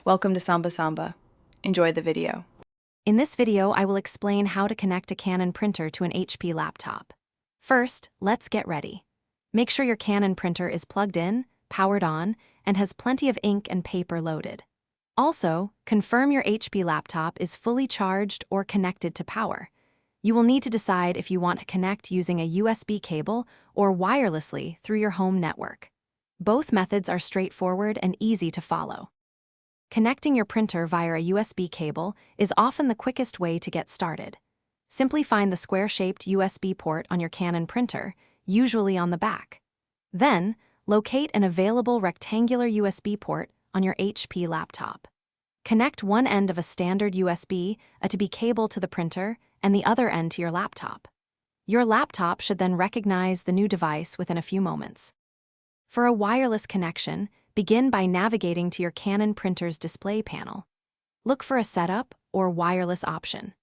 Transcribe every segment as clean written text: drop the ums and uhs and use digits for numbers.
Welcome to Samba Samba. Enjoy the video. In this video, I will explain how to connect a Canon printer to an HP laptop. First, let's get ready. Make sure your Canon printer is plugged in, powered on, and has plenty of ink and paper loaded. Also, confirm your HP laptop is fully charged or connected to power. You will need to decide if you want to connect using a USB cable or wirelessly through your home network. Both methods are straightforward and easy to follow. Connecting your printer via a USB cable is often the quickest way to get started. Simply find the square-shaped USB port on your Canon printer, usually on the back. Then, locate an available rectangular USB port on your HP laptop. Connect one end of a standard USB A-to-B cable to the printer and the other end to your laptop. Your laptop should then recognize the new device within a few moments. For a wireless connection, begin by navigating to your Canon printer's display panel. Look for a setup or wireless option.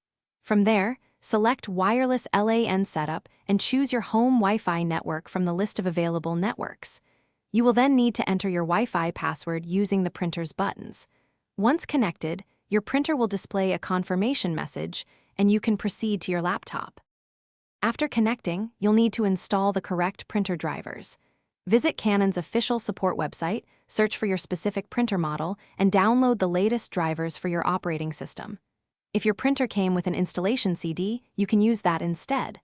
From there, select Wireless LAN Setup and choose your home Wi-Fi network from the list of available networks. You will then need to enter your Wi-Fi password using the printer's buttons. Once connected, your printer will display a confirmation message, and you can proceed to your laptop. After connecting, you'll need to install the correct printer drivers. Visit Canon's official support website, search for your specific printer model, and download the latest drivers for your operating system. If your printer came with an installation CD, you can use that instead.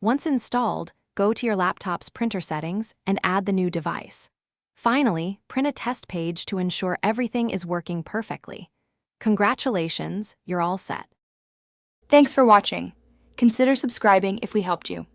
Once installed, go to your laptop's printer settings and add the new device. Finally, print a test page to ensure everything is working perfectly. Congratulations, you're all set. Thanks for watching. Consider subscribing if we helped you.